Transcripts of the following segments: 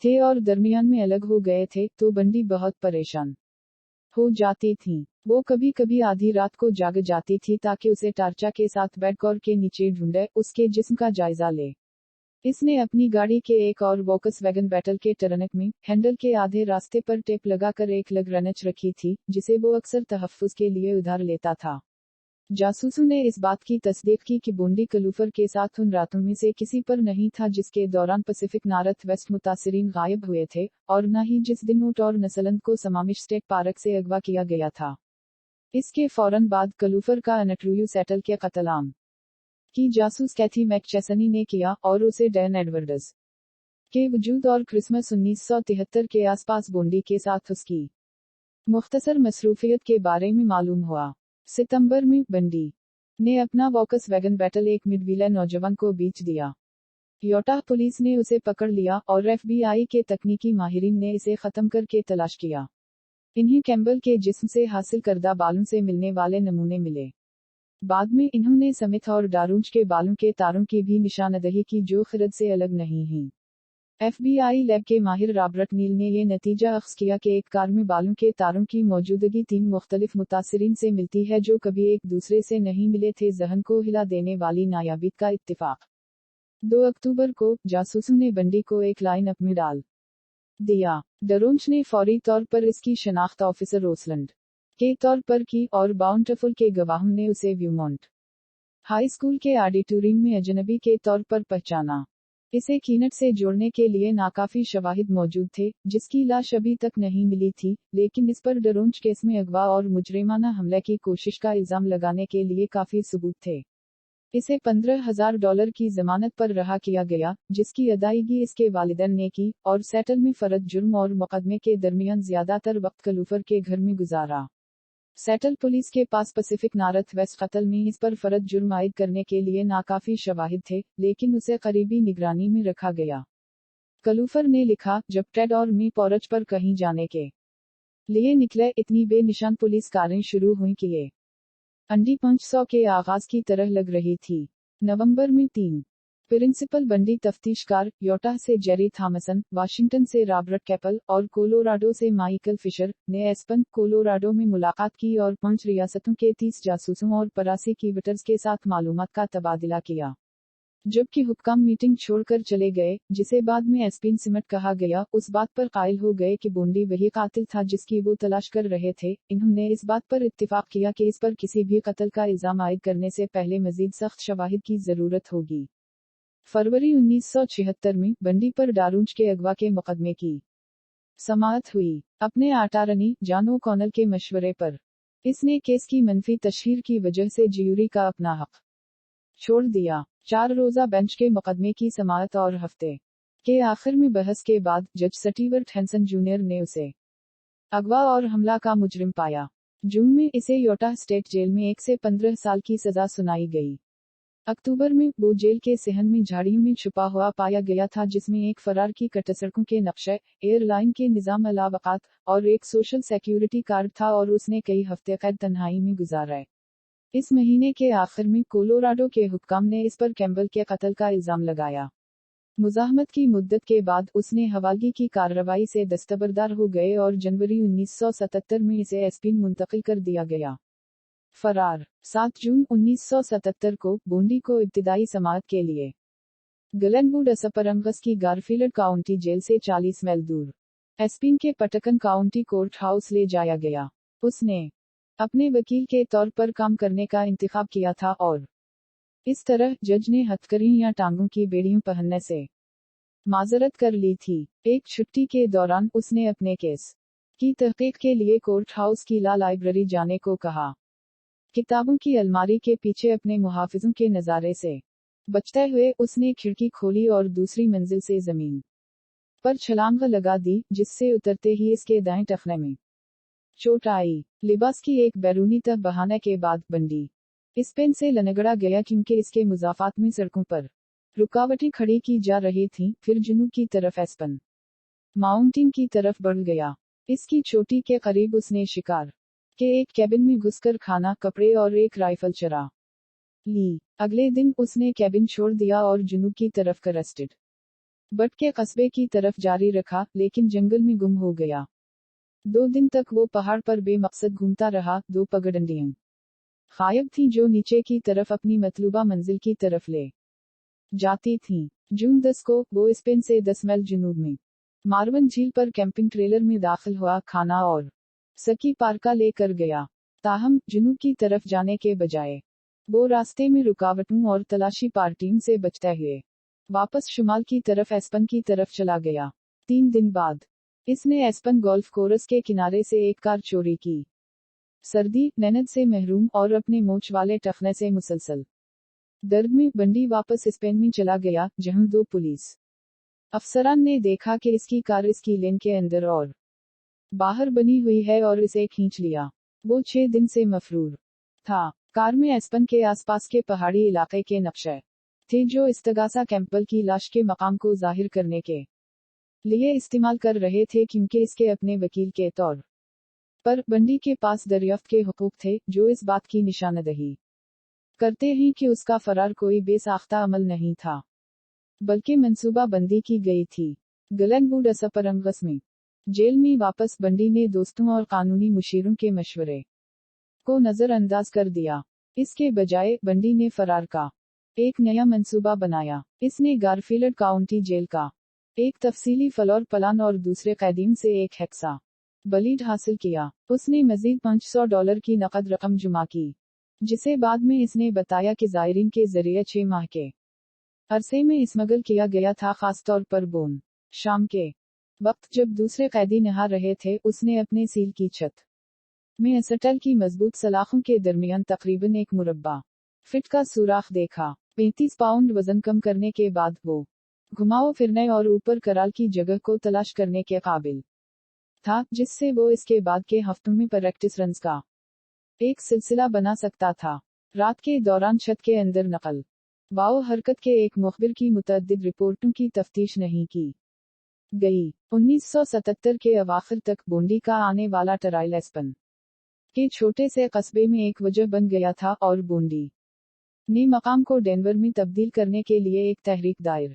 थे और दरमियान में अलग हो गए थे तो बंडी बहुत परेशान हो जाती थी। वो कभी कभी आधी रात को जाग जाती थी ताकि उसे टार्चा के साथ बेडकॉर के नीचे ढूंढे उसके जिस्म का जायजा ले। इसने अपनी गाड़ी के एक और वोक्सवैगन बैटल के टर्नक में हैंडल के आधे रास्ते पर टेप लगाकर एक लग रनच रखी थी जिसे वो अक्सर तहफ्फुज के लिए उधार लेता था। जासूसों ने इस बात की तस्दीक की कि बोंडी कलूफर के साथ उन रातों में से किसी पर नहीं था जिसके दौरान पैसिफिक नॉर्थ वेस्ट मुतासिरीन गायब हुए थे, और न ही जिस दिन ऊट और नसलंद को समामिश स्टेट पार्क से अगवा किया गया था। इसके फौरन बाद कलूफर का अनट्रूयू सेटल के कत्ल आम की जासूस कैथी मैकचेसनी ने किया और उसे डैन एडवर्ड्स के वजूद और क्रिसमस 1973 के आसपास बोंडी के साथ उसकी मुख्तसर मसरूफियत के बारे में मालूम हुआ। सितंबर में बंडी ने अपना वोक्सवैगन बैटल एक मिडवीलर नौजवान को बेच दिया। यूटाह पुलिस ने उसे पकड़ लिया और एफबीआई के तकनीकी माहिरीन ने इसे खत्म करके तलाश किया। इन्हें कैम्बल के जिस्म से हासिल करदा बालों से मिलने वाले नमूने मिले। बाद में इन्होंने समिथ और डारूंज के बालों के तारों की भी निशानदही की जो खिरद से अलग नहीं हैं। एफबीआई लैब के माहिर रॉबर्ट नील ने ये नतीजा अख्ज़ किया कि एक कार में बालों के तारों की मौजूदगी 3 मुख्तलिफ मुतासिरीन से मिलती है जो कभी एक दूसरे से नहीं मिले थे। जहन को हिला देने वाली नायाबी का इत्तिफाक। 2 अक्टूबर को जासूसों ने बंडी को एक लाइन-अप में डाल दिया। डारूंज ने फौरी तौर पर इसकी शनाख्त ऑफिसर रोसलैंड के तौर पर की और बाउंटीफुल के गवाहों ने उसे व्यूमॉन्ट हाई स्कूल के ऑडिटोरियम में अजनबी के तौर पर पहचाना। इसे कीनट से जोड़ने के लिए नाकाफी शवाहिद मौजूद थे जिसकी लाश अभी तक नहीं मिली थी, लेकिन इस पर डारूंज केस में अगवा और मुजरिमाना हमले की कोशिश का इल्जाम लगाने के लिए काफी सबूत थे। इसे $15,000 की जमानत पर रहा किया गया, जिसकी अदायगी इसके वालिदैन ने की, और सेटल में फर्द जुर्म और मुकदमे के दरमियान ज्यादातर वक्त कलूफर के घर में गुजारा। सेटल पुलिस के पास पैसिफिक नॉर्थ वेस्ट कत्ल में इस पर फर्द जुर्म आयद करने के लिए नाकाफी शवाहिद थे, लेकिन उसे करीबी निगरानी में रखा गया। कलूफर ने लिखा, जब टेड और मी पोर्च पर कहीं जाने के लिए निकले इतनी बेनिशान पुलिस कारें शुरू हुई कि ये अंडी 500 के आगाज की तरह लग रही थी। नवंबर में 3 प्रिंसिपल बंडी तफ्तीशकार, यूटाह से जेरी थॉमसन, वाशिंगटन से रॉबर्ट कैपल और कोलोराडो से माइकल फिशर ने एस्पन, कोलोराडो में मुलाकात की और 5 रियासतों के 30 जासूसों और प्रोसिक्यूटर्स के साथ मालूमात का तबादला किया। जबकि हुक्काम मीटिंग छोड़कर चले गए, जिसे बाद में एस्पिन सिमट कहा गया, उस बात पर कायल हो गए कि बोंडी वही कातिल था जिसकी वो तलाश कर रहे थे। इन्होंने इस बात पर इत्तिफाक किया कि इस पर किसी भी कत्ल का इल्जाम आयद करने से पहले मजीद सख्त शवाहिद की जरूरत होगी। फरवरी 1976 में बंडी पर डारूंज के अगवा के मुकदमे की समाअत हुई। अपने अटॉर्नी जॉन ओ'कॉनर के मशवरे पर इसने केस की मनफी तशहीर की वजह से ज्यूरी का अपना हक छोड़ दिया। 4 रोजा बेंच के मुकदमे की समाअत और हफ्ते के आखिर में बहस के बाद जज स्टीवर्ट हैंसन जूनियर ने उसे अगवा और हमला का मुजरिम पाया। जून में इसे यूटाह स्टेट जेल में 1 से 15 साल की सजा सुनाई गई। अक्टूबर में वो जेल के सहन में झाड़ियों में छुपा हुआ पाया गया था, जिसमें एक फरार की कट सड़कों के नक्शे, एयरलाइन के निजाम अलावकात और एक सोशल सिक्योरिटी कार्ड था, और उसने कई हफ्ते कैद तन्हाई में गुजारे। इस महीने के आखिर में कोलोराडो के हुक्काम ने इस पर कैम्बल के कत्ल का इल्जाम लगाया। मुज़ाहमत की मुद्दत के बाद उसने हवालगी की कार्रवाई से दस्तबरदार हो गए और जनवरी 1977 में इसे एस्पिन मुंतकिल कर दिया गया। फरार 7 जून 1977 को बोंडी को इब्तिदाई समाअत के लिए ग्लेनवुड असपरंगस की गारफील्ड काउंटी जेल से 40 मील दूर एस्पिन के पटकन काउंटी कोर्ट हाउस ले जाया गया। उसने अपने वकील के तौर पर काम करने का इंतखाब किया था और इस तरह जज ने हथकड़ी या टांगों की बेड़ियां पहनने से माजरत कर ली थी। एक छुट्टी के दौरान उसने अपने केस की तहकीक के लिए कोर्ट हाउस की ला लाइब्रेरी जाने को कहा। किताबों की अलमारी के पीछे अपने मुहाफिजों के नज़ारे से बचते हुए उसने खिड़की खोली और दूसरी मंजिल से जमीन पर छलांग लगा दी, जिससे उतरते ही इसके दाएं टखने में चोट आई। लिबास की एक बैरूनी तह बहाने के बाद बंडी इस पेन से लनगड़ा गया क्योंकि इसके मुजाफात में सड़कों पर रुकावटें खड़ी की जा रही थीं। फिर जुनूब की तरफ एस्पन माउंटेन की तरफ बढ़ गया। इसकी चोटी के करीब उसने शिकार के एक कैबिन में घुसकर खाना, कपड़े और एक राइफल चरा ली। अगले दिन उसने कैबिन छोड़ दिया और जुनूब की तरफ क्रेस्टेड बट के कस्बे की तरफ जारी रखा, लेकिन जंगल में गुम हो गया। 2 दिन तक वो पहाड़ पर बेमकसद घूमता रहा। 2 पगडंडियां गायब थीं जो नीचे की तरफ अपनी मतलूबा मंजिल की तरफ ले जाती थीं। जून 10 को वो स्पेन से 10 मील जनूब में मारवन झील पर कैंपिंग ट्रेलर में दाखिल हुआ, खाना और सकी पार्का लेकर गया। ताहम जनूब की तरफ जाने के बजाय वो रास्ते में रुकावटों और तलाशी पार्टियों से बचते हुए वापस शुमाल की तरफ एस्पन की तरफ चला गया। 3 दिन बाद इसने एस्पन गोल्फ कोर्स के किनारे से एक कार चोरी की। सर्दी, मेहनत से महरूम और अपने मोच वाले टखने से मुसलसल दर्द में बंडी वापस स्पेन में चला गया, जहां 2 पुलिस अफसरान ने देखा कि इसकी कार इसकी लेन के अंदर और बाहर बनी हुई है और इसे खींच लिया। वो 6 दिन से मफरूर था। कार में एस्पन के आसपास के पहाड़ी इलाके के नक्शे थे जो इस्तगासा कैंपबेल की लाश के मकाम को जाहिर करने के लिए इस्तेमाल कर रहे थे, क्योंकि इसके अपने वकील के तौर पर बंडी के पास दरियाफ्त के हुकूक थे, जो इस बात की निशानदही करते हैं कि उसका फरार कोई बेसाख्ता अमल नहीं था, बल्कि मंसूबा बंदी की गई थी। गलेनवुड असपरंगस में जेल में वापस बंडी ने दोस्तों और कानूनी मुशीरों के मशवरे को नजरअंदाज कर दिया। इसके बजाय बंडी ने फरार का एक नया मंसूबा बनाया। इसने गारफील्ड काउंटी जेल का एक तफसीली फ्लोर प्लान और दूसरे कैदियों से एक हेक्सा बलीड हासिल किया। उसने मजीद $500 की नकद रकम जमा की, जिसे बाद में इसने बताया कि जायरीन के जरिए 6 माह के अरसे में स्मगल किया गया था, खासतौर पर बोन। शाम के वक्त जब दूसरे कैदी नहा रहे थे, उसने अपने सील की छत में असटल की मजबूत सलाखों के दरमियान तकरीबन 1 मुरब्बा फिट का सुराख देखा। 35 पाउंड वजन कम करने के बाद वो घुमाओ फिरने और ऊपर कराल की जगह को तलाश करने के काबिल था, जिससे वो इसके बाद के हफ्तों में प्रैक्टिस रन्स का एक सिलसिला बना सकता था। रात के दौरान छत के अंदर नकल वाओ हरकत के एक मुखबिर की मुतअद्दिद रिपोर्टों की तफ्तीश नहीं की गई। 1977 के अवाखिर तक बोंडी का आने वाला टराइल एस्पन के छोटे से कस्बे में एक वजह बन गया था, और बोंडी ने मकाम को डेनवर में तब्दील करने के लिए एक तहरीक दायर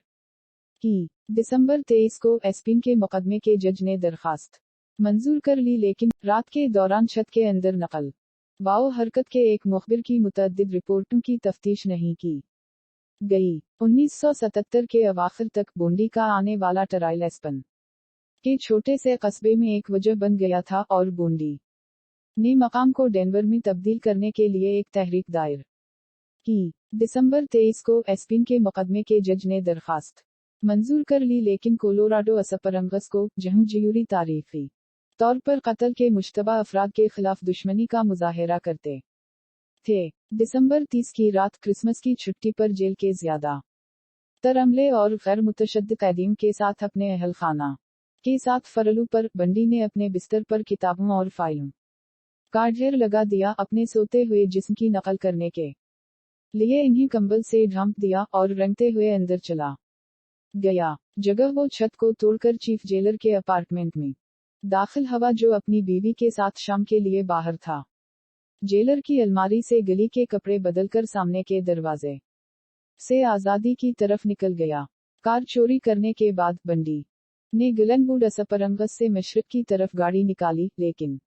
की। दिसंबर 23 को एस्पिन के मुकदमे के जज ने दरखास्त मंजूर कर ली, लेकिन रात के दौरान छत के अंदर नकल वाओ हरकत के एक मुखबिर की मुतअद्दिद रिपोर्टों की तफ्तीश नहीं की गई। 1977 के अवाखिर तक बोंडी का आने वाला टराइल एस्पन के छोटे से कस्बे में एक वजह बन गया था, और बोंडी ने मकाम को डेनवर में तब्दील करने के लिए एक तहरीक दायर की। दिसंबर 23 को एस्पिन के मुकदमे के जज ने दरखास्त मंजूर कर ली, लेकिन कोलोराडो असपरंगस को, जहां ज्यूरी तारीखी तौर पर कत्ल के मुश्तबा अफराद के खिलाफ दुश्मनी का मुजाहरा करते थे। दिसंबर 30 की रात क्रिसमस की छुट्टी पर जेल के ज्यादा तर अमले और गैर मुतशद्दिद कैदियों के साथ अपने अहल खाना के साथ फरलू पर बंडी ने अपने बिस्तर पर किताबों और फाइलों का ढेर लगा दिया, अपने सोते हुए जिस्म की नकल करने के लिए इन्हें कंबल से ढांप दिया और रेंगते हुए अंदर चला गया। जगह वो छत को तोड़कर चीफ जेलर के अपार्टमेंट में दाखिल हवा, जो अपनी बीवी के साथ शाम के लिए बाहर था। जेलर की अलमारी से गली के कपड़े बदलकर सामने के दरवाजे से आजादी की तरफ निकल गया। कार चोरी करने के बाद बंडी ने गलेनवुड असपरंगस से मशरिक की तरफ गाड़ी निकाली, लेकिन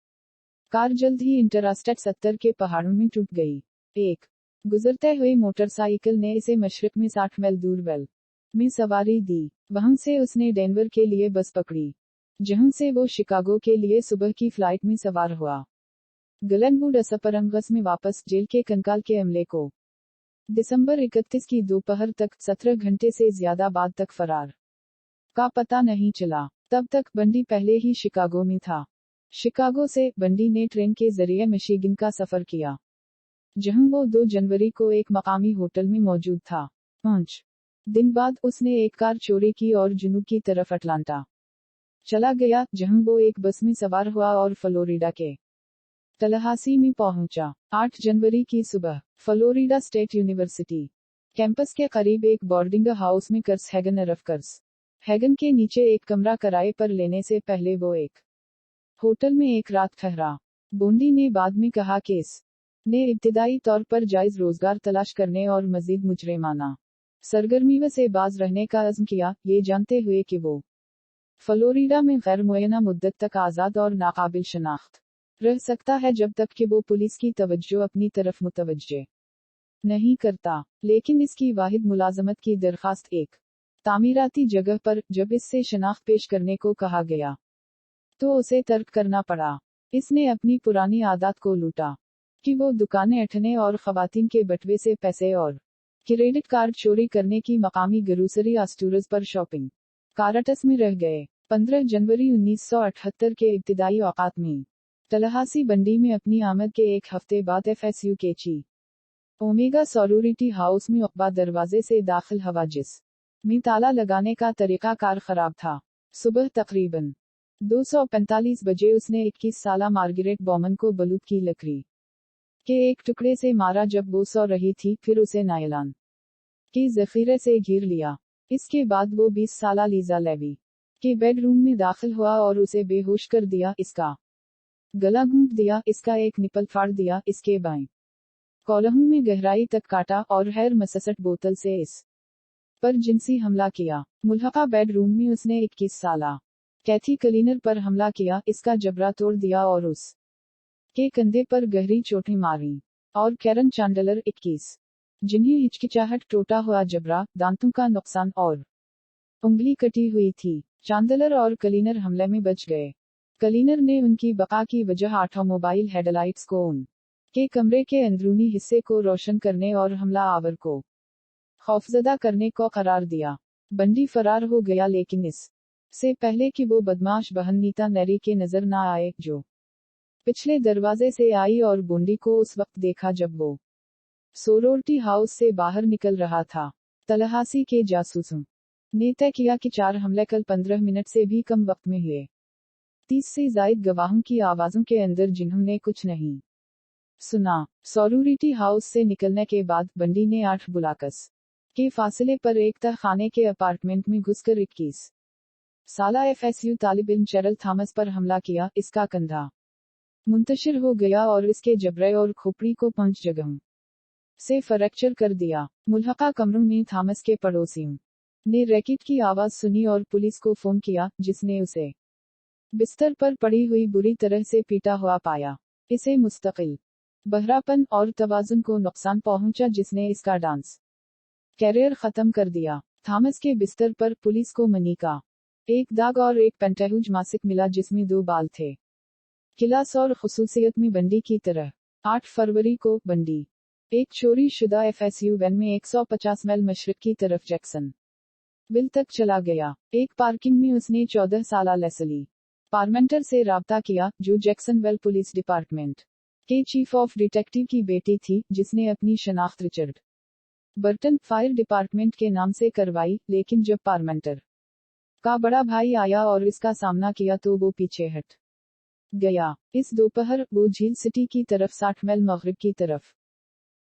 कार जल्द ही इंटरस्टेट 70 के पहाड़ों में टूट गई। एक गुजरते हुए मोटरसाइकिल ने इसे मशरिक में 60 मील दूर वेल में सवारी दी। वहां से उसने डेनवर के लिए बस पकड़ी, जहां से वो शिकागो के लिए सुबह की फ्लाइट में सवार हुआ। गलेनवुड असपरंगस में वापस जेल के कंकाल के अमले को दिसंबर 31 की दोपहर तक 17 घंटे से ज्यादा बाद तक फरार का पता नहीं चला। तब तक बंडी पहले ही शिकागो में था। शिकागो से बंडी ने ट्रेन के जरिए मिशिगन का सफर किया, जहां वो 2 जनवरी को एक मकामी होटल में मौजूद था। 5 दिन बाद उसने एक कार चोरी की और जुनूब की तरफ अटलांटा चला गया, जहां वो एक बस में सवार हुआ और फ्लोरिडा के तलहासी में पहुंचा। 8 जनवरी की सुबह फ्लोरिडा स्टेट यूनिवर्सिटी कैंपस के करीब एक बोर्डिंग हाउस में कर्स हैगन अरफकर्स हैगन के नीचे एक कमरा किराए पर लेने से पहले वो एक होटल में एक रात ठहरा। बोंडी ने बाद में कहा कि इस ने इब्तिदाई तौर पर जायज रोजगार तलाश करने और मजीद मुजरिमाना सरगर्मी से बाज रहने का अज़्म किया, ये जानते हुए कि वो फ्लोरिडा में गैर मुअय्यना मुद्दत तक आज़ाद और नाकाबिल शनाख्त रह सकता है जब तक कि वो पुलिस की तवज्जो अपनी तरफ मुतवज्जे नहीं करता। लेकिन इसकी वाहिद मुलाजमत की दरखास्त एक तामीराती जगह पर जब इससे शनाख्त पेश करने को कहा गया तो उसे तर्क करना पड़ा। इसने अपनी पुरानी आदत को लूटा कि वो दुकानें ऐंठने और खवातीन के बटवे से पैसे और क्रेडिट कार्ड चोरी करने की मकामी ग्रोसरी स्टोर्स पर शॉपिंग कारटस में रह गए। 15 जनवरी 1978 के इब्तिदाई औकात में तलहासी बंडी में अपनी आमद के एक हफ्ते बाद FSU के ची ओमेगा सॉरोरिटी हाउस में उक़बा दरवाजे से दाखिल हवाजिस में ताला लगाने का तरीका कार खराब था। सुबह तकरीबन 2:45 बजे उसने 21 साला मार्गरेट बॉमन को बलूत की लकड़ी के एक टुकड़े से मारा जब वो सो रही थी, फिर उसे नायलान के जखीरे से घेर लिया। इसके बाद वो 20 साला लीजा लेवी के बेडरूम में दाखिल हुआ और उसे बेहोश कर दिया, इसका गला घूंट दिया, इसका एक निपल फाड़ दिया, इसके बाएं कॉलहू में गहराई तक काटा और हैर मससट बोतल से इस पर जिनसी हमला किया। मुल्हका बेडरूम में उसने 21 साला कैथी क्लीनर पर हमला किया, इसका जबड़ा तोड़ दिया और उस के कंधे पर गहरी चोटें मारी। और कैरन चांडलर 21, जिन्हें हिचकिचाहट, टूटा हुआ जबड़ा, दांतों का नुकसान और उंगली कटी हुई थी। चांडलर और क्लीनर हमले में बच गए। क्लीनर ने उनकी बका की वजह ऑटोमोबाइल हेडलाइट्स को उन के कमरे के अंदरूनी हिस्से को रोशन करने और हमला आवर को खौफजदा करने को करार दिया। बंडी फरार हो गया, लेकिन इस से पहले कि वो बदमाश बहन नीता नेरी के नजर न आए, जो पिछले दरवाजे से आई और बंडी को उस वक्त देखा जब वो सोरोरिटी हाउस से बाहर निकल रहा था। तलहासी के जासूसों ने तय किया कि 4 हमले कल 15 मिनट से भी कम वक्त में हुए। 30 से जायद गवाहों की आवाजों के अंदर जिन्होंने कुछ नहीं सुना। सोरोरिटी हाउस से निकलने के बाद बंडी ने 8 बुलाकस के फासले पर एक तह खाने के अपार्टमेंट में घुसकर 21 साला FSU तालिब इल्म चेरल थॉमस पर हमला किया। इसका कंधा मुंतशिर हो गया और इसके जबड़े और खोपड़ी को 5 जगहों से फ्रैक्चर कर दिया। मुल्हका कमरों में थॉमस के पड़ोसियों ने रैकेट की आवाज सुनी और पुलिस को फोन किया, जिसने उसे बिस्तर पर पड़ी हुई बुरी तरह से पीटा हुआ पाया। इसे मुस्तकिल बहरापन और तवाजुन को नुकसान पहुंचा, जिसने इसका डांस कैरियर खत्म कर दिया। थॉमस के बिस्तर पर पुलिस को मनी का एक दाग और एक पेंटाहुज मासिक मिला, जिसमें 2 बाल थे। किलास और खुसूसियत में बंडी की तरह 8 फरवरी को बंडी एक चोरी शुदा FSU वैन में 150 मील मशरिक की तरफ जैक्सन विल तक चला गया। एक पार्किंग में उसने 14 साला लेसली पार्मेंटर से राब्ता किया, जो जैक्सनवेल पुलिस डिपार्टमेंट के चीफ ऑफ डिटेक्टिव की बेटी थी, जिसने अपनी शनाख्त रिचर्ड बर्टन फायर डिपार्टमेंट के नाम से करवाई। लेकिन जब पार्मेंटर का बड़ा भाई आया और इसका सामना किया तो वो पीछे हट गया। इस दोपहर वो झील सिटी की तरफ 60 मील मगरिब की तरफ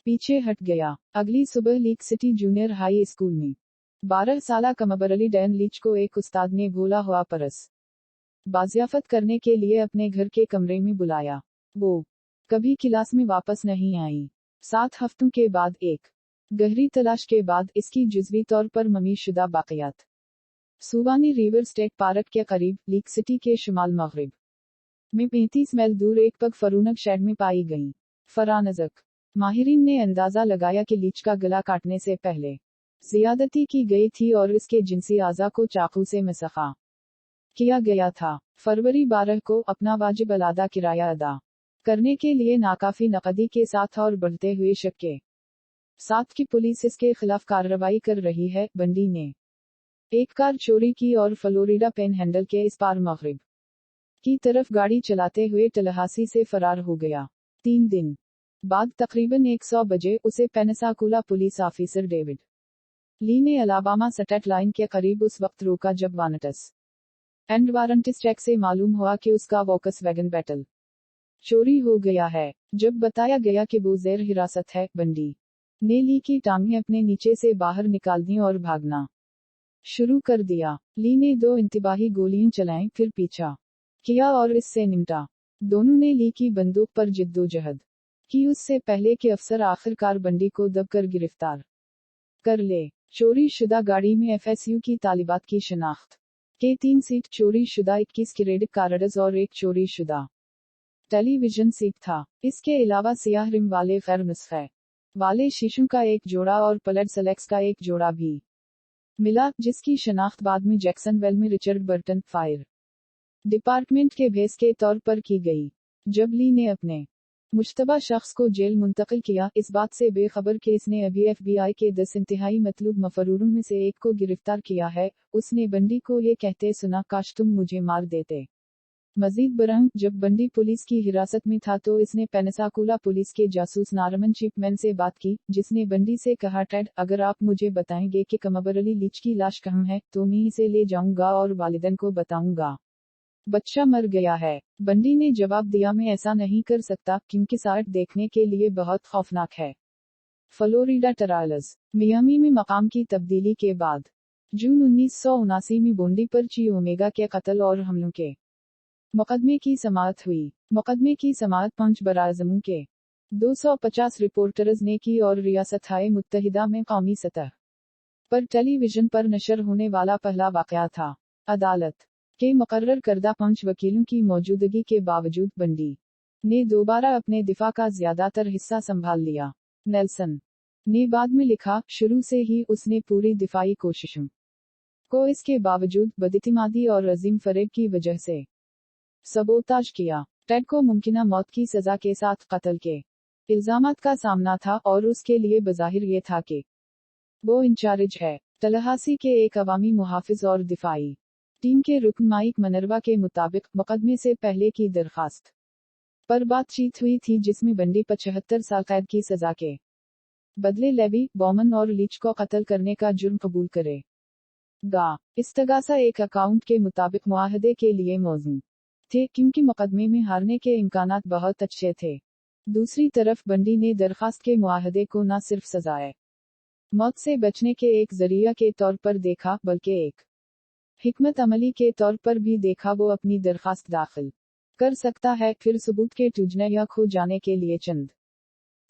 पीछे हट गया। अगली सुबह leak city junior high school में 12 साला कमबरली डैन लीच को एक उस्ताद ने भूला हुआ परस बाजियाफत करने के लिए अपने घर के कमरे में बुलाया। वो कभी क्लास में वापस नहीं आई। 7 हफ्तों के बाद एक गहरी तलाश के बाद इसकी जुज़वी तौर पर ममी शुदा बाक़ियात सुवानी रिवर स्टेट पार्क के करीब लीक सिटी के शुमाल मगरिब में 35 मील दूर एक पग फरूनक शेड में पाई गई। फरानजक माहिरीन ने अंदाजा लगाया कि लीच का गला काटने से पहले ज़ियादती की गई थी और इसके जिनसी आज़ा को चाकू से मसखा किया गया था। फरवरी 12 को अपना वाजिब अलादा किराया अदा करने के लिए नाकाफी नकदी के साथ और बढ़ते हुए शक के साथ की पुलिस इसके खिलाफ कार्रवाई कर रही है, बंडी ने एक कार चोरी की और फ्लोरिडा पेन हैंडल के इस पार मगरिब की तरफ गाड़ी चलाते हुए तलहासी से फरार हो गया। 3 दिन बाद तकरीबन 100 बजे उसे पेनसाकुला पुलिस ऑफिसर डेविड ली ने अलाबामा स्टेट लाइन के करीब उस वक्त रोका जब वानटस एंड वारंटिस चेक से मालूम हुआ कि उसका वोकस वैगन बैटल चोरी हो गया है। जब बताया गया कि वो जेर हिरासत है, बंडी ने ली की टांगें अपने नीचे से बाहर निकाल दी और भागना शुरू कर दिया। ली ने 2 इंतबाही गोलियां चलाईं, फिर पीछा किया और इससे निमटा। दोनों ने ली की बंदूक पर जिद्दोजहद की, उससे पहले कि अफसर आखिरकार बंडी को दबकर गिरफ्तार कर ले। चोरी शुदा गाड़ी में FSU की तालिबात की शनाख्त के 3 सीट, चोरी शुदा 21 क्रेडिट कार्ड्स और एक चोरी शुदा टेलीविजन सीट था। इसके अलावा सियाह रिम वाले खैर नुस्खे वाले शीशों का एक जोड़ा और पलट सेलेक्स का एक जोड़ा भी मिला, जिसकी शनाख्त बाद में जैक्सनवेल में रिचर्ड बर्टन फायर डिपार्टमेंट के भेस के तौर पर की गई। जब ली ने अपने मुश्तबा शख्स को जेल मुंतकिल किया, इस बात से बेखबर कि इसने अभी FBI के 10 इंतहाई मतलूब मफरूरों में से एक को गिरफ्तार किया है, उसने बंडी को ये कहते सुना, काश तुम मुझे मार देते। मजीद बरहम, जब बंडी पुलिस की हिरासत में था तो इसने पेनसाकुला पुलिस के जासूस नारमन चिपमैन से बात की, जिसने बंडी से कहा, टेड, अगर आप मुझे बताएंगे कि कमर अली लीच की लाश कहाँ है तो मैं इसे ले जाऊंगा और वालिदैन को बताऊंगा बच्चा मर गया है। बंडी ने जवाब दिया, मैं ऐसा नहीं कर सकता क्योंकि साइट देखने के लिए बहुत खौफनाक है। फ्लोरिडा ट्रायल्स मियामी में मकाम की तब्दीली के बाद जून 1979 में बोंडी पर ची ओमेगा के कत्ल और हमलों के मुकदमे की समाअत हुई। मुकदमे की समाअत 5 बराज़मों के 250 रिपोर्टर्स ने की और रियासत-ए मुत्तहिदा में कौमी सतह पर टेलीविजन पर नशर होने वाला पहला वाक़या था। अदालत के मुकर्रर करदा 5 वकीलों की मौजूदगी के बावजूद बंडी ने दोबारा अपने दिफा का ज्यादातर हिस्सा संभाल लिया। नेल्सन ने बाद में लिखा, शुरू से ही उसने पूरी दिफाई कोशिशों को इसके बावजूद बदइतिमादी और अजीम फरेब की वजह से सबोताज किया। टेड को मुमकिना मौत की सजा के साथ कत्ल के इल्जामात का सामना था और उसके लिए बज़ाहिर ये था कि वो इंचार्ज है। तलहासी के एक अवामी मुहाफिज और दिफाई टीम के रुकन माइक मनरवा के मुताबिक मुकदमे से पहले की दरखास्त पर बातचीत हुई थी, जिसमें बंडी 75 साल कैद की सजा के बदले लेवी, बॉमन और लीच को कत्ल करने का जुर्म कबूल करेगा। इस्तगासा एक अकाउंट के मुताबिक मुआहदे के लिए मौजूद थे क्योंकि मुकदमे में हारने के इम्कानात बहुत अच्छे थे। दूसरी तरफ बंडी ने दरखास्त के मुआहदे को न सिर्फ सजाए मौत से बचने के एक जरिया के तौर पर देखा, बल्कि एक हिकमत अमली के तौर पर भी देखा। वो अपनी दरखास्त दाखिल कर सकता है, फिर सबूत के टूटने या खो जाने के लिए चंद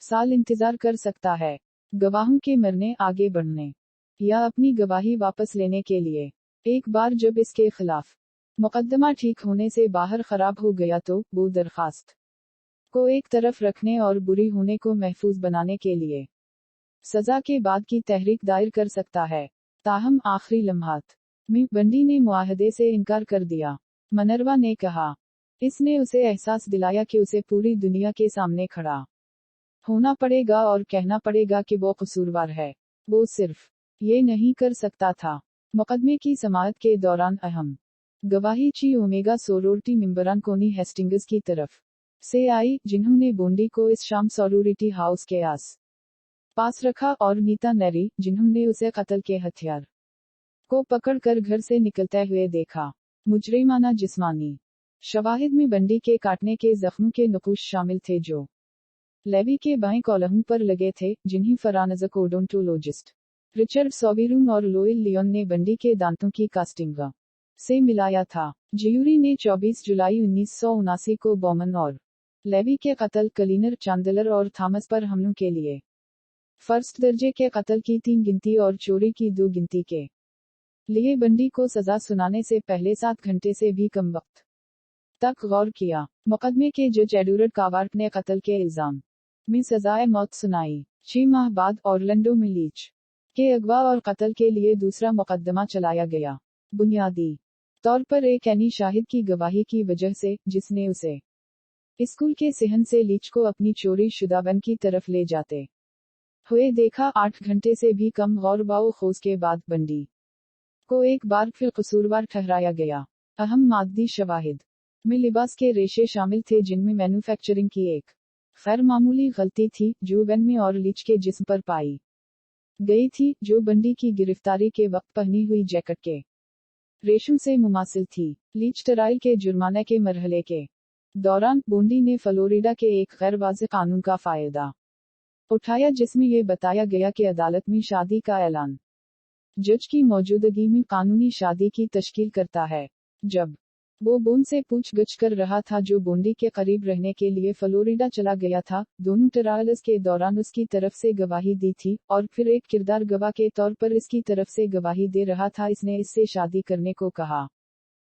साल इंतजार कर सकता है, गवाहों के मरने, आगे बढ़ने या अपनी गवाही वापस लेने के लिए। एक बार जब इसके खिलाफ मुकदमा ठीक होने से बाहर खराब हो गया तो वो दरखास्त को एक तरफ रखने और बुरी होने को महफूज बनाने के लिए सजा के बाद की तहरीक दायर कर सकता है। ताहम आखिरी लम्हात में बंडी ने मुआहदे से इनकार कर दिया। मनरवा ने कहा, इसने उसे एहसास दिलाया कि उसे पूरी दुनिया के सामने खड़ा होना पड़ेगा और कहना पड़ेगा कि वो कसूरवार है। वो सिर्फ ये नहीं कर सकता था। मुकदमे की समाअत के दौरान अहम गवाही ची ओमेगा सोरोरिटी मेंबरान कोनी हेस्टिंग्स की तरफ से आई, जिन्होंने बोंडी को इस शाम सोरोरिटी हाउस के आस पास रखा, और नीता नेरी, जिन्होंने उसे कत्ल के हथियार को पकड़कर घर से निकलते हुए देखा। मुजरिमाना जिस्मानी शवाहिद में बंडी के काटने के जख्मों के नकूश शामिल थे जो लेवी के बाएं कॉलम पर लगे थे, जिन्हें फरानज़क ओडोंटोलॉजिस्ट रिचर्ड सोबीरून और लोइल लियोन ने बंडी के दांतों की कास्टिंग से मिलाया था। ज्यूरी ने 24 जुलाई 1979 को बॉमन और लेवी के कत्ल, कलीनर, चांदलर और थॉमस पर हमलों के लिए फर्स्ट दर्जे के कत्ल की 3 गिनती और चोरी की 2 गिनती के लिए बंडी को सजा सुनाने से पहले 7 घंटे से भी कम वक्त तक गौर किया। मुकदमे के जज एडवर्ड कावार्ट ने कत्ल के इल्जाम में सजाए मौत सुनाई। 6 माह बाद ऑरलैंडो में लीच के अगवा और कत्ल के लिए दूसरा मुकदमा चलाया गया, बुनियादी तौर पर एक ऐनी शाहिद की गवाही की वजह से, जिसने उसे स्कूल के सिहन से लीच को अपनी चोरी शुदा वैन की तरफ ले जाते हुए देखा। 8 घंटे से भी कम गौर व खोज के बाद बंडी को एक बार फिर कसूरवार ठहराया गया। अहम माददी शवाहिद में लिबास के रेशे शामिल थे, जिनमें मैन्युफैक्चरिंग की एक खैर मामूली गलती थी जो वैन में और लीच के जिस्म पर पाई गई थी, जो बंडी की गिरफ्तारी के वक्त पहनी हुई जैकेट के रेशों से मुमासिल थी। लीच ट्रायल के जुर्माने के मरहले के दौरान बोंडी ने फ्लोरिडा के एक गैर वाज़ेह कानून का फायदा उठाया, जिसमें यह बताया गया कि अदालत में शादी का ऐलान जज की मौजूदगी में कानूनी शादी की तश्कील करता है। जब वो बोन से पूछगछ कर रहा था जो बोंडी के करीब रहने के लिए फ्लोरिडा चला गया था। दोनों ट्रायल्स के दौरान उसकी तरफ से गवाही दी थी और फिर एक किरदार गवाह के तौर पर इसकी तरफ से गवाही दे रहा था। इसने इससे शादी करने को कहा।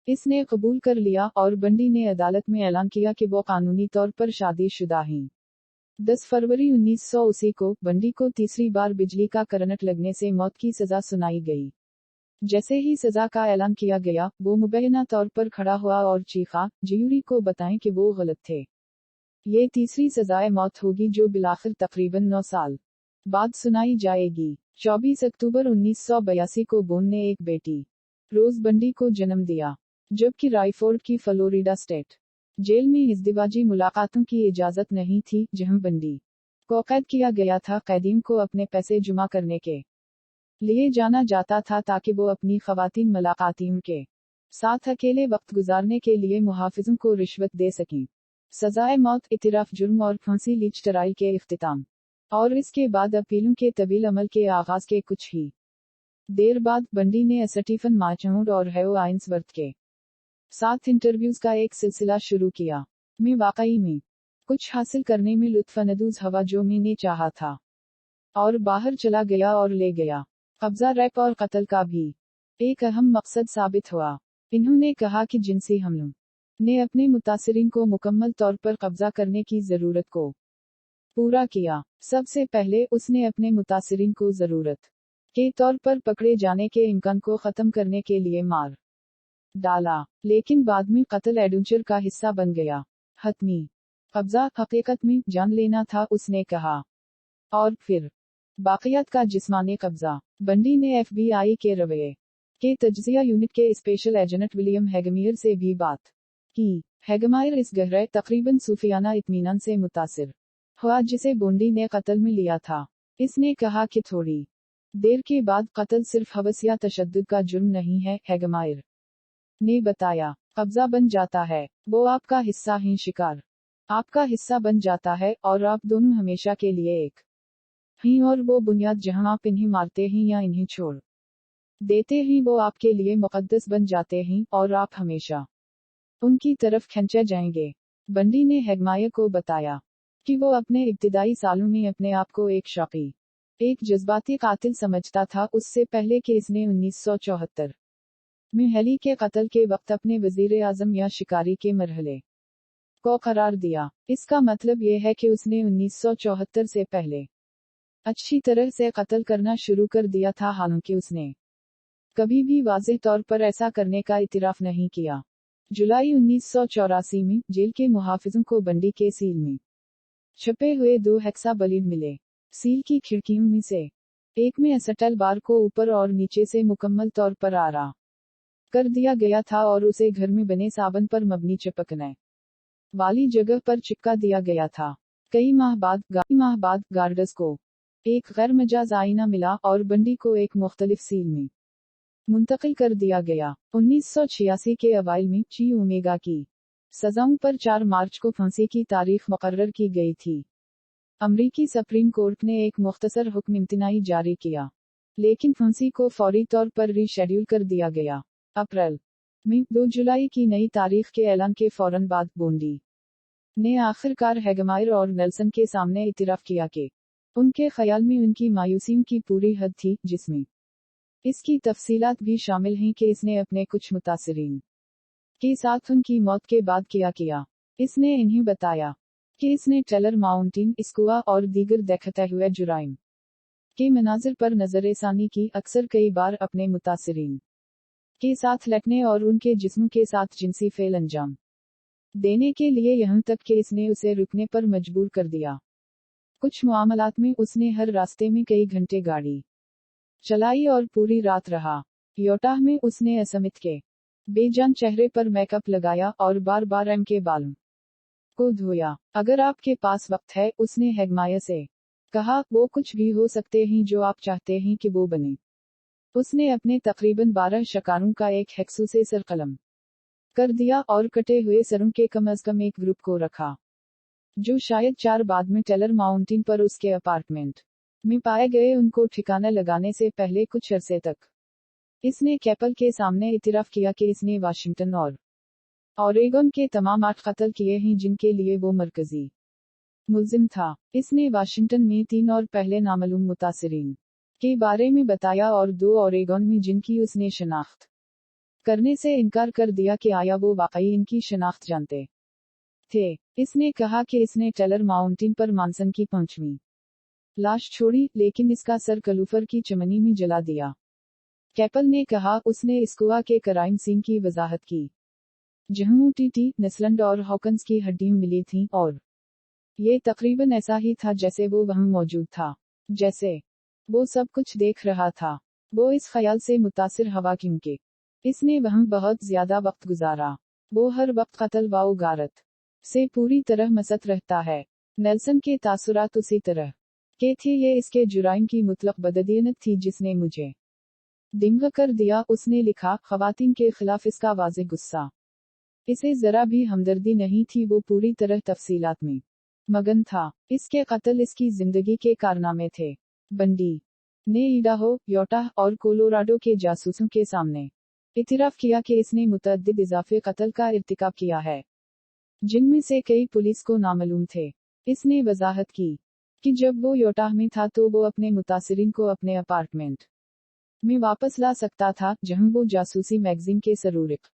इसने कबूल कर लिया और बंडी ने अदालत में ऐलान किया कि वो कानूनी तौर पर शादीशुदा हैं। 10 फरवरी 1980 को बंडी को तीसरी बार बिजली का करंट लगने से मौत की सजा सुनाई गई। जैसे ही सजा का ऐलान किया गया, वो मुबैना तौर पर खड़ा हुआ और चीखा, ज्यूरी को बताएं कि वो गलत थे। ये तीसरी सजाए मौत होगी जो बिलाखिर तकरीबन 9 साल बाद सुनाई जाएगी। 24 अक्टूबर 1982 को बोन ने एक बेटी रोज बंडी को जन्म दिया, जबकि रायफोर्ड की फ्लोरिडा स्टेट जेल में इज़्दिवाजी मुलाकातों की इजाजत नहीं थी, जहां बंडी को कैद किया गया था। कैदियों को अपने पैसे जमा करने के लिए जाना जाता था ताकि वो अपनी खवातीन मुलाकातियों के साथ अकेले वक्त गुजारने के लिए मुहाफिजों को रिश्वत दे सकें। सजाए मौत, इतराफ जुर्म और फांसी लीच ट्रायल के इख्तिताम और इसके बाद अपीलों के तवील अमल के आगाज के कुछ ही देर बाद बंडी ने स्टीफन मार्चमोर और हेओ आइंसवर्थ के साथ इंटरव्यूज का एक सिलसिला शुरू किया। मैं वाकई में कुछ हासिल करने में लुत्फानंदोज हवा जो मैंने चाहा था, और बाहर चला गया और ले गया। कब्जा, रैप और कत्ल का भी एक अहम मकसद साबित हुआ। इन्होंने कहा कि जिनसी हमलों ने अपने मुतासिरीन को मुकम्मल तौर पर कब्जा करने की ज़रूरत को पूरा किया। सबसे पहले उसने अपने मुतासिरीन को ज़रूरत के तौर पर पकड़े जाने के इम्कान को ख़त्म करने के लिए मार डाला, लेकिन बाद में कत्ल एडवेंचर का हिस्सा बन गया। हतमी कब्जा हकीकत में जान लेना था, उसने कहा। और फिर बाकियात का जिस्मानी कब्जा। बंडी ने FBI के रवैये के तज्जिया यूनिट के स्पेशल एजेंट विलियम हैगमायर से भी बात की। हैगमायर इस गहरे, तकरीबन सूफियाना इत्मीनान से मुतासिर हुआ जिसे बोंडी ने कत्ल में लिया था। इसने कहा कि थोड़ी देर के बाद कत्ल सिर्फ हवस या तशद्दुद का जुर्म नहीं है। हैगमायर ने बताया, कब्जा बन जाता है, वो आपका हिस्सा है, शिकार आपका हिस्सा बन जाता है और आप दोनों हमेशा के लिए एक हैं, और वो बुनियाद जहां आप इन्हें मारते हैं या इन्हें छोड़ देते हैं वो आपके लिए मुकद्दस बन जाते हैं और आप हमेशा उनकी तरफ खींचे जाएंगे। बंडी ने हैगमायर को बताया कि वो अपने इब्तिदाई सालों में अपने आप को एक शौकी, एक जज्बाती कातिल समझता था, उससे पहले कि इसने 1974 में हेली के कत्ल के वक्त अपने वजीर आजम या शिकारी के मरहले को करार दिया। इसका मतलब यह है कि उसने 1974 से पहले अच्छी तरह से कत्ल करना शुरू कर दिया था, हालांकि उसने कभी भी वाज़ेह तौर पर ऐसा करने का इतिराफ नहीं किया। जुलाई 1984 में जेल के मुहाफिजों को बंडी के सील में छपे हुए 2 हेक्सा बलीड मिले। सील की खिड़कियों में से एक में असटल बार को ऊपर और नीचे से मुकम्मल तौर पर आरा कर दिया गया था और उसे घर में बने साबन पर मबनी चिपकने वाली जगह पर चिपका दिया गया था। कई माह बाद गार्डस को एक गैर मजाज आईना मिला और बंडी को एक मुख्तलिफ सील में मुंतकिल कर दिया गया। 1986 के अवाइल में ची ओमेगा की सजाओं पर 4 मार्च को फांसी की तारीख मुकर्रर की गई थी। अमरीकी सुप्रीम कोर्ट ने एक मुख्तसर हुक्म इम्तिनाई जारी किया, लेकिन फांसी को फौरी तौर पर रीशेड्यूल कर दिया गया। अप्रैल में 2 जुलाई की नई तारीख के ऐलान के फौरन बाद बोंडी ने आखिरकार हैगमायर और नेल्सन के सामने इतिराफ किया कि उनके ख्याल में उनकी मायूसियों की पूरी हद थी, जिसमें इसकी तफसीलात भी शामिल हैं कि इसने अपने कुछ मुतासिरीन के साथ उनकी मौत के बाद क्या किया। इसने इन्हें बताया कि इसने टेलर माउंटेन, इस्कुआ और दीगर देखते हुए जुराइम के मनाजिर पर नजरसानी की, अक्सर कई बार अपने मुतासिरीन के साथ लटने और उनके जिस्म के साथ जिनसी फेल अंजाम देने के लिए, यहाँ तक कि इसने उसे रुकने पर मजबूर कर दिया। कुछ मामलात में उसने हर रास्ते में कई घंटे गाड़ी चलाई और पूरी रात रहा। योटाह में उसने असमित के बेजान चेहरे पर मेकअप लगाया और बार बार एम के बालों को धोया। अगर आपके पास वक्त है, उसने हैगमायर से कहा, वो कुछ भी हो सकते हैं जो आप चाहते हैं कि वो बने। उसने अपने तकरीबन 12 शिकारों का एक हेक्सू से सरकलम कर दिया और कटे हुए सरों के कम अज कम एक ग्रुप को रखा, जो शायद 4 बाद में टेलर माउंटेन पर उसके अपार्टमेंट में पाए गए। उनको ठिकाना लगाने से पहले कुछ अरसे तक इसने कैपल के सामने इतिराफ किया कि इसने वाशिंगटन और ओरेगन के तमाम 8 कत्ल किए हैं जिनके लिए वो मरकजी मुल्जिम था। इसने वाशिंगटन में 3 और पहले नामालूम मुतासिरीन के बारे में बताया और 2 ओरेगन में जिनकी उसने शनाख्त करने से इनकार कर दिया कि आया वो वाकई इनकी शनाख्त जानते थे। इसने कहा कि इसने टेलर माउंटेन पर मानसन की 5वीं लाश छोड़ी, लेकिन इसका सर कलूफर की चमनी में जला दिया। कैपल ने कहा उसने स्कुआ के क्राइम सीन की वजाहत की, जहां टीटी, नस्लैंड और हॉकन्स की हड्डियां मिली थीं, और ये तकरीबन ऐसा ही था जैसे वो वहां मौजूद था, जैसे वो सब कुछ देख रहा था। वो इस ख्याल से मुतासिर हवा क्योंकि इसने वहां बहुत ज्यादा वक्त गुजारा। वो हर वक्त कत्ल व गारत से पूरी तरह मसत रहता है। नेल्सन के तासुरात उसी तरह के थे। ये इसके जुराइम की मुतलक बददीनत थी जिसने मुझे दिंग कर दिया। उसने लिखा, खवातीन के खिलाफ इसका वाज़ेह गुस्सा, इसे जरा भी हमदर्दी नहीं थी। वो पूरी तरह तफसीलात में मगन था। इसके कत्ल इसकी जिंदगी के कारनामे थे। बंडी ने इडाहो, यूटाह और कोलोराडो के जासूसों के सामने इतिराफ किया कि इसने मुतअद्दिद इजाफे कत्ल का इर्तिकाब किया है, जिनमें से कई पुलिस को नामालूम थे। इसने वजाहत की कि जब वो यूटाह में था तो वो अपने मुतासिरीन को अपने अपार्टमेंट में वापस ला सकता था, जहां वो जासूसी मैगजीन के सरूरिक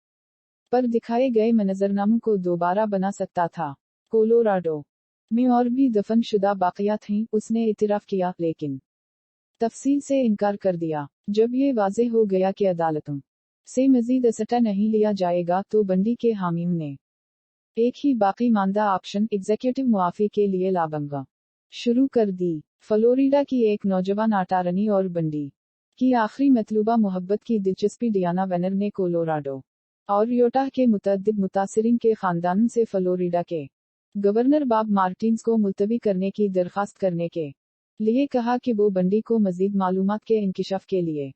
पर दिखाए गए मनजरनामों को दोबारा बना सकता था। कोलोराडो में और भी दफन शुदा बाकियात हैं, उसने इतिराफ किया, लेकिन तफसील से इनकार कर दिया। जब ये वाज़ेह हो गया कि अदालतों से मजीद असटा नहीं लिया जाएगा, तो बंडी के हामियों ने एक ही बाकी मानदा ऑप्शन, एग्जीक्यूटिव मुआफी के लिए लाबंगा शुरू कर दी। फ्लोरिडा की एक नौजवान अटारनी और बंडी की आखिरी मतलूबा मोहब्बत की दिलचस्पी डियाना वेनर ने कोलोराडो और यूटाह के मुतअद्दिद मुतासिरीन के खानदानों से फ्लोरिडा के गवर्नर बॉब मार्टिन्स को मुलतवी करने की दरखास्त करने के लिए कहा कि वो बंडी को मजीद मालूमात के इंकिशाफ के लिए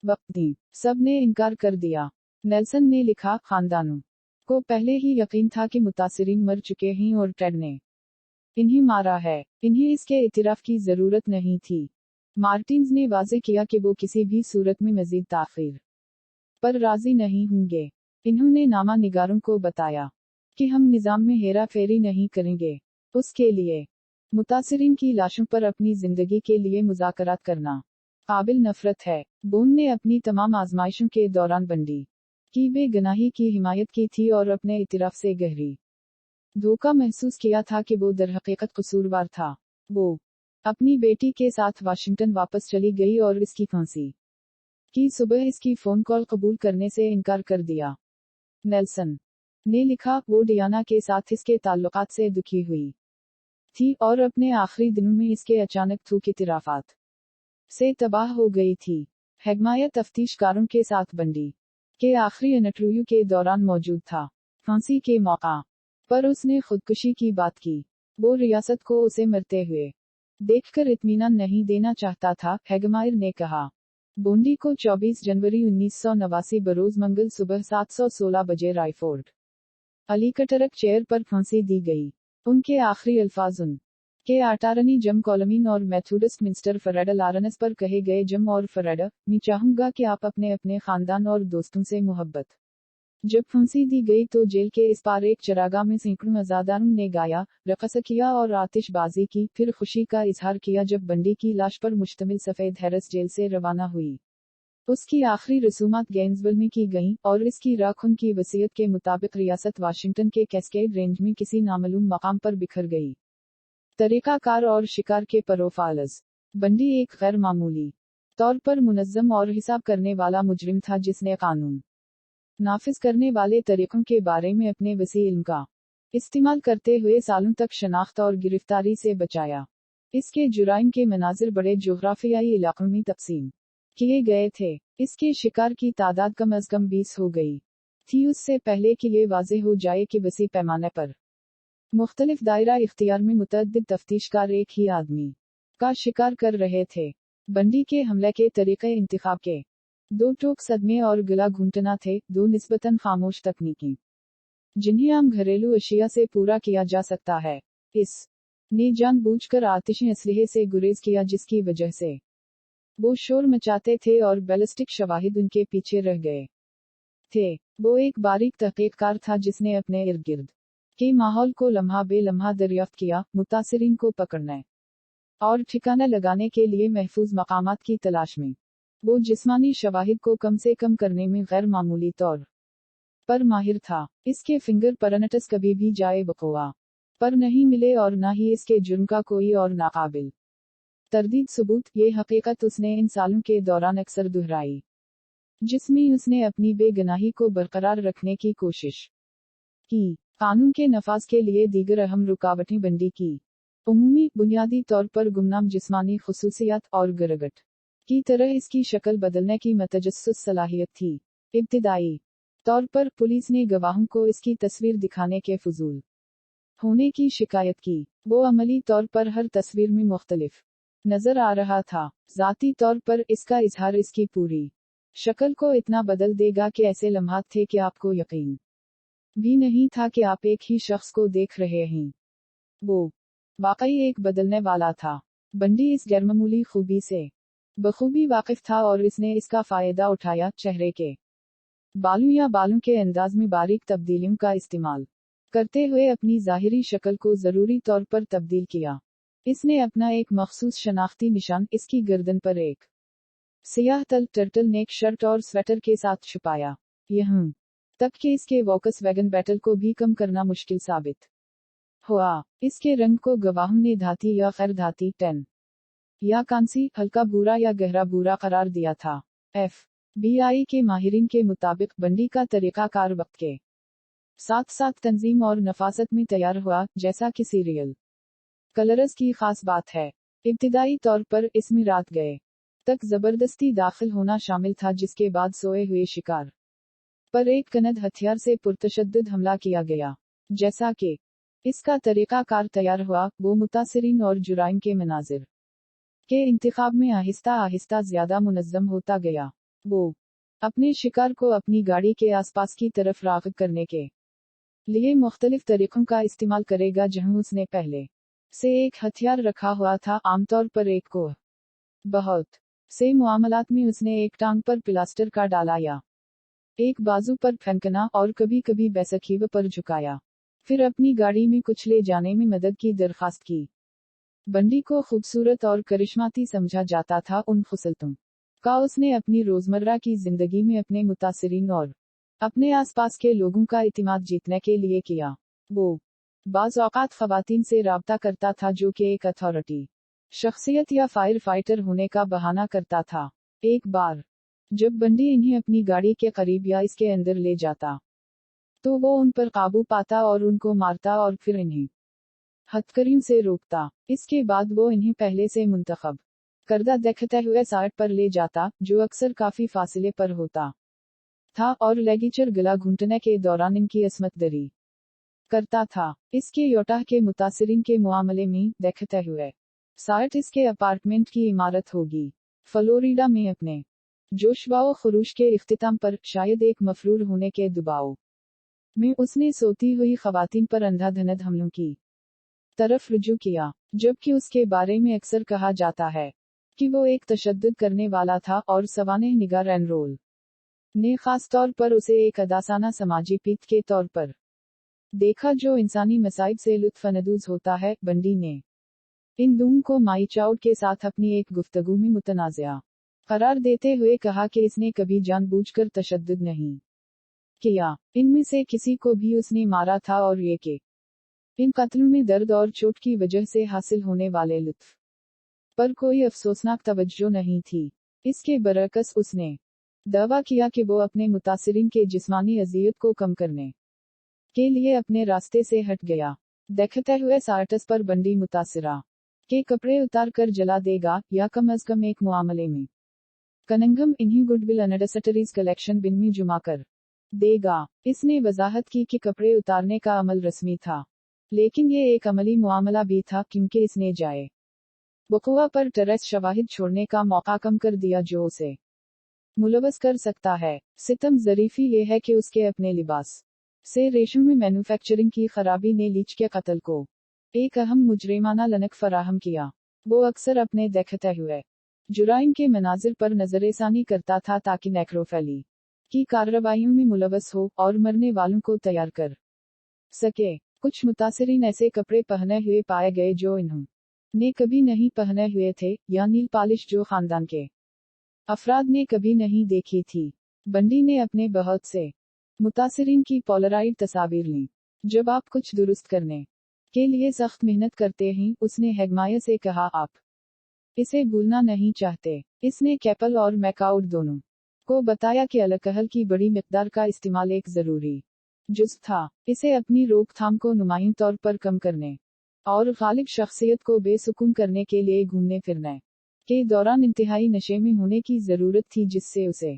वक्त दी। सब ने इनकार कर दिया। नेल्सन ने लिखा, खानदानों को पहले ही यकीन था कि मुतासिरीन मर चुके हैं और टेड ने इन्हें मारा है। इन्हें इसके इतिराफ की जरूरत नहीं थी। मार्टिन्स ने वाज़ेह किया कि वो किसी भी सूरत में मजीद ताखीर पर राजी नहीं होंगे। इन्होंने नामा निगारों को बताया कि हम निज़ाम में हेरा फेरी नहीं करेंगे। उसके लिए मुतासिरीन की लाशों पर अपनी जिंदगी के लिए मुज़ाकरात करना काबिल नफरत है। बोन ने अपनी तमाम आजमाइशों के दौरान बंडी की बेगनाही की हिमायत की थी और अपने इतिराफ से गहरी धोखा महसूस किया था कि वो दरहकीकत कसूरवार था। वो अपनी बेटी के साथ वाशिंगटन वापस चली गई और इसकी फांसी की सुबह इसकी फोन कॉल कबूल करने से इनकार कर दिया। नेल्सन ने लिखा, वो डियाना के साथ इसके ताल्लुकात से दुखी हुई थी और अपने आखिरी दिनों में इसके अचानक थूक इतिराफात से तबाह हो गई थी। हैगमाया तफ्तीशकारों के साथ बंडी के आखिरी इंटरव्यू के दौरान मौजूद था। फांसी के मौका पर उसने खुदकुशी की बात की। वो रियासत को उसे मरते हुए देखकर इत्मीनान नहीं देना चाहता था, हैगमायर ने कहा। बोंडी को 24 जनवरी 1989 बरोज मंगल सुबह 7:16 बजे रायफोर्ड अलीकटरक चेयर पर फांसी दी गई। उनके आखिरी अल्फाज उन के अटारनी जम कॉलमिन और मेथोडिस्ट मिनिस्टर फ्रेड लारेंस पर कहे गए, जम और फ्रेड, मैं चाहूंगा कि आप अपने अपने खानदान और दोस्तों से मोहब्बत। जब फांसी दी गई तो जेल के इस पार एक चरागाह में सैकड़ों अज़ादारों ने गाया, रक़स किया और आतिशबाजी की, फिर खुशी का इजहार किया जब बंडी की लाश पर मुश्तमिल सफेद हैरस जेल से रवाना हुई। उसकी आखिरी रसूमात गेंसविल में की गईं, और इसकी राख उनकी वसीयत के मुताबिक रियासत वाशिंगटन के कैस्केड रेंज में किसी नामालूम मकाम पर बिखर गई। तरीकाकार और शिकार के प्रोफाइल्स। बंडी एक गैर मामूली तौर पर मुनज़्ज़म और हिसाब करने वाला मुजरिम था जिसने कानून नाफिज करने वाले तरीकों के बारे में अपने वसी इल्म का इस्तेमाल करते हुए सालों तक शनाख्त और गिरफ्तारी से बचाया। इसके जुराइम के मनाजिर बड़े जोग्राफियाई इलाकों में तकसीम किए गए थे। इसके शिकार की तादाद कम अज कम 20 हो गई थी, उससे पहले कि ये वाज़ेह हो जाए कि वसी पैमाने पर मुख्तलिफ दायरा इख्तियार में मुतअद्दिद तफ्तीशकार एक ही आदमी का शिकार कर रहे थे। बंडी के हमले के तरीक़े इंतखाब के 2 टोक सदमे और गला घूंटना थे, 2 निस्बतन खामोश तकनीकी जिन्हें आम घरेलू अशिया से पूरा किया जा सकता है। इस ने जानबूझकर आतिशी असलहे से गुरेज किया जिसकी वजह से वो शोर मचाते थे और बैलिस्टिक शवाहिद उनके पीछे रह गए थे। वो एक बारीक तहकीककार था जिसने अपने इर्द गिर्द के माहौल को लम्हा बे लम्हा दरियाफ्त किया, मुतासिरीन को पकड़ने और ठिकाना लगाने के लिए महफूज मकामात की तलाश में। वो जिस्मानी शवाहिद को कम से कम करने में गैर मामूली तौर पर माहिर था। इसके फिंगर परनटस कभी भी जाए बकोआ पर नहीं मिले और न ही इसके जुर्म का कोई और नाकाबिल तरदीद सबूत। ये हकीकत उसने इन सालों के दौरान अक्सर दोहराई, जिसमें उसने अपनी बेगनाही को बरकरार रखने की कोशिश की। कानून के नफाज के लिए दीगर अहम रुकावटें बंदी की। उमूमी बुनियादी तौर पर गुमनाम जिस्मानी खुसूसियात और गिरगट की तरह इसकी शक्ल बदलने की मतजस्सुस सलाहियत थी। इब्तिदाई तौर पर पुलिस ने गवाहों को इसकी तस्वीर दिखाने के फजूल होने की शिकायत की। वो अमली तौर पर हर तस्वीर में मुख्तलिफ नजर आ रहा था। जाती तौर पर इसका इजहार इसकी पूरी शक्ल को इतना बदल देगा कि ऐसे लम्हात थे कि आपको यकीन भी नहीं था कि आप एक ही शख्स को देख रहे हैं। वो वाकई एक बदलने वाला था। बंडी इस गैरमामूली खूबी से बखूबी वाकिफ था और इसने इसका फायदा उठाया। चेहरे के बालों या बालों के अंदाज में बारीक तब्दीलियों का इस्तेमाल करते हुए अपनी ज़ाहिरी शक्ल को ज़रूरी तौर पर तब्दील किया। इसने अपना एक मखसूस शनाख्ती निशान इसकी गर्दन पर एक सियाह तल टर्टल नेक शर्ट और स्वेटर के साथ छुपाया, यहाँ तक कि इसके वॉकस वैगन बैटल को भी कम करना मुश्किल साबित हुआ। इसके रंग को गवाहों ने धाती या खैर धाती, टैन या कांसी, हल्का भूरा या गहरा भूरा करार दिया था। FBI के माहिरीन के मुताबिक बंडी का तरीकाकार वक्त के साथ साथ तंजीम और नफासत में तैयार हुआ, जैसा कि सीरियल कलर्स की खास बात है। इब्तिदाई तौर पर इसमें रात गए तक जबरदस्ती दाखिल होना शामिल था, जिसके बाद सोए हुए शिकार पर एक कनद हथियार से पुरतशद्दुद हमला किया गया। जैसा कि इसका तरीकाकार तैयार हुआ, वो मुतासिरीन और जुराइम के मनाजिर के इंतखाब में आहिस्ता आहिस्ता ज्यादा मुनज़्ज़म होता गया। वो अपने शिकार को अपनी गाड़ी के आसपास की तरफ राग़िब करने के लिए मुख्तलिफ तरीक़ों का इस्तेमाल करेगा, जहां उसने पहले से एक हथियार रखा हुआ था, आमतौर पर एक कोह। बहुत से मुआमलात में उसने एक टांग पर प्लास्टर का डाला या एक बाजू पर फेंकना और कभी कभी बैसखीव पर झुकाया, फिर अपनी गाड़ी में कुछ ले जाने में मदद की दरखास्त की। बंडी को खूबसूरत और करिश्माती समझा जाता था। उन खुसलतों का उसने अपनी रोजमर्रा की जिंदगी में अपने मुतासिरीन और अपने आसपास के लोगों का इतिमाद जीतने के लिए किया। वो बाज़ औक़ात ख़वातीन से राब्ता करता था जो कि एक अथॉरिटी शख्सियत या फायर फाइटर होने का बहाना करता था। एक बार जब बंडी इन्हें अपनी गाड़ी के करीब या इसके अंदर ले जाता, तो वो उन पर काबू पाता और उनको मारता और फिर इन्हें हथकड़ियों से रोकता। इसके बाद वो इन्हें पहले से मुंतखब करदा देखते हुए साइट पर ले जाता, जो अक्सर काफी फासले पर होता था, और लेगीचर गला घुंटने के दौरान इनकी असमत दरी करता था। इसके योटाह के मुतासिरीन के मुआमले में देखते हुए साइट इसके अपार्टमेंट की इमारत होगी। फ्लोरिडा में अपने जोश व खरूश के इख्तिताम पर, शायद एक मफरूर होने के दबाव में, उसने सोती हुई खवातीन पर अंधाधुंध हमलों की तरफ रुजू किया, जबकि उसके बारे में अक्सर कहा जाता है कि वो एक तशद्दुद करने वाला था, और सवानेह निगार एनरोल ने खास तौर पर उसे एक अदासाना समाजी पीठ के तौर पर देखा जो इंसानी मसाइब से लुत्फानंदोज होता है। बंडी ने इन दोनों को माई चाउड के साथ अपनी एक गुफ्तगू में मुतनाज़िया करार देते हुए कहा कि इसने कभी जानबूझकर तशद्दुद नहीं किया। इनमें से किसी को भी उसने मारा था, और ये कि इन कत्लों में दर्द और चोट की वजह से हासिल होने वाले लुत्फ पर कोई अफसोसनाक तवज्जो नहीं थी। इसके बरअक्स उसने दावा किया कि वो अपने मुतासिरीन के जिस्मानी अजियत को कम करने के लिए अपने रास्ते से हट गया। देखते हुए सार्टस पर बंडी मुतासिरा के कपड़े उतार कर जला देगा, या कम अज कम एक मुआमले में कनंगम इन्हीं गुडविल अनडेसटरीज कलेक्शन बिन में जुमा कर देगा। इसने वजाहत की कि कपड़े उतारने का अमल रस्मी था, लेकिन ये एक अमली मुआमला भी था, क्योंकि इसने जाए वक़ुआ पर टरेस शवाहिद छोड़ने का मौका कम कर दिया जो उसे मुलवस कर सकता है। सितम ज़रीफ़ी ये है कि उसके अपने लिबास से रेशम में मैन्युफैक्चरिंग की खराबी ने लीच के कत्ल को एक अहम मुजरिमाना लनक फराहम किया। वो अक्सर अपने देखते हुए जुराइम के मनाजिर पर नजरेसानी करता था, ताकि नेक्रोफिली की कार्रवाइयों में मुलव्वस हो और मरने वालों को तैयार कर सके। कुछ मुतासिरीन ऐसे कपड़े पहने हुए पाए गए जो इन्होंने कभी नहीं पहने हुए थे, या नील पॉलिश जो खानदान के अफराद ने कभी नहीं देखी थी। बंडी ने अपने बहुत से मुतासिरीन की पोलराइड तस्वीर ली। जब आप कुछ दुरुस्त करने के लिए सख्त मेहनत करते हैं, उसने हैगमाया से कहा, आप इसे भूलना नहीं चाहते। इसने कैपल और मैकाउड दोनों को बताया कि अल्कोहल की बड़ी मिकदार का इस्तेमाल एक जरूरी जुज़ था। इसे अपनी रोकथाम को नुमायां तौर पर कम करने और गालिब शख्सियत को बेसुकून करने के लिए घूमने फिरने के दौरान इंतहाई नशे में होने की जरूरत थी, जिससे उसे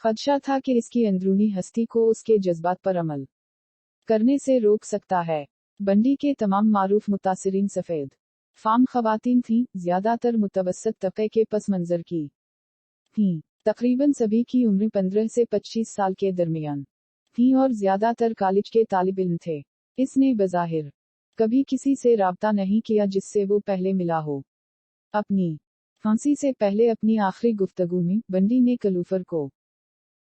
खदशा था कि इसकी अंदरूनी हस्ती को उसके जज्बात पर अमल करने से रोक सकता है। बंडी के तमाम मारूफ मुतासिरीन सफ़ेद फाम खवातीन थीं, ज्यादातर मुतवस्सत तबके के पस मंजर की थीं। तकरीबन सभी की उम्र 15 से 25 साल के दरमियान थी और ज्यादातर कॉलेज के तालिब इल्म थे। इसने बज़ाहिर कभी किसी से राब्ता नहीं किया जिससे वो पहले मिला हो। अपनी फांसी से पहले अपनी आखिरी गुफ्तगू में बंडी ने कलूफर को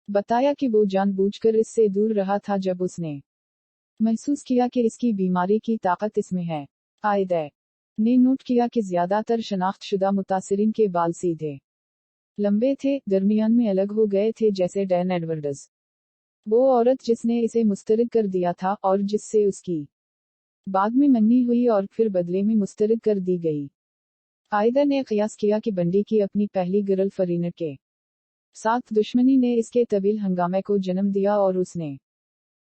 बताया कि वो जानबूझकर इससे दूर रहा था जब उसने महसूस किया कि इसकी बीमारी की ताकत इसमें है। कायदे ने नोट किया कि ज्यादातर शनाख्तशुदा मुतासिरीन के बाल सीधे लंबे थे, दरमियान में अलग हो गए थे, जैसे डैन एडवर्ड्स, वो औरत जिसने इसे मुस्तरद कर दिया था और जिससे उसकी बाद में मंगनी हुई और फिर बदले में मुस्तरद कर दी गई। कायदा ने कयास किया कि बंडी की अपनी पहली गर्ल फरीनर के साथ दुश्मनी ने इसके तवील हंगामे को जन्म दिया और उसने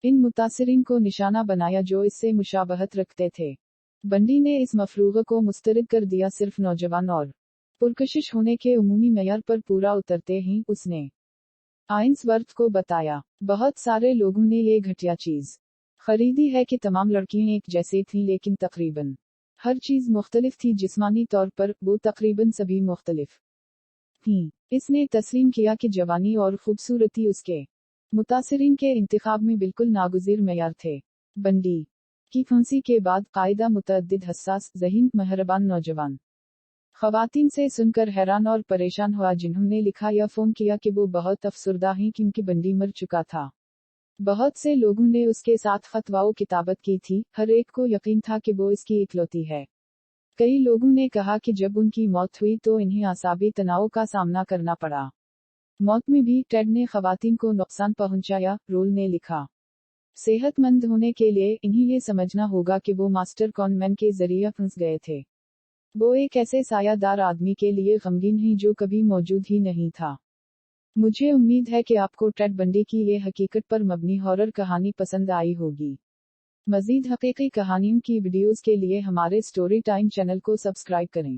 इन मुतासिरीन को निशाना बनाया जो इससे मुशाबहत रखते थे। बंडी ने इस मफरूग को मुस्तरद कर दिया सिर्फ नौजवान और पुरकशिश होने के उमूमी मेयार पर पूरा उतरते ही उसने आइंसवर्थ को बताया। बहुत सारे लोगों ने ये घटिया चीज खरीदी है कि तमाम लड़कियां एक जैसी थीं, लेकिन तकरीबन हर चीज मुख्तलिफ थी। जिस्मानी तौर पर वो तकरीबन सभी मुख्तलिफ थीं। इसने तस्लीम किया कि जवानी और खूबसूरती उसके मुतासिरीन के इंतखाब में बिल्कुल नागुज़ीर मेयार थे। बंडी की फांसी के बाद कायदा मुतअद्दिद हसास, ज़हीन, मेहरबान नौजवान खवातीन से सुनकर हैरान और परेशान हुआ, जिन्होंने लिखा या फोन किया कि वो बहुत अफसुर्दा हैं क्योंकि बंडी मर चुका था। बहुत से लोगों ने उसके साथ खतवाओ किताबत की थी। हर एक को यकीन था कि वो इसकी इकलौती है। कई लोगों ने कहा कि जब उनकी मौत हुई तो इन्हें आसाबी तनाव का सामना करना पड़ा। मौत में भी टेड ने खवातीन को नुकसान पहुंचाया, रोल ने लिखा। सेहतमंद होने के लिए इन्हें ये समझना होगा कि वो मास्टर कॉनमैन के जरिए फंस गए थे। वो एक ऐसे सायादार आदमी के लिए गमगीन हैं जो कभी मौजूद ही नहीं था। मुझे उम्मीद है कि आपको टेड बंडी की ये हकीकत पर मबनी हॉरर कहानी पसंद आई होगी। मज़ीद हकीकी कहानियों की वीडियोस के लिए हमारे स्टोरी टाइम चैनल को सब्सक्राइब करें।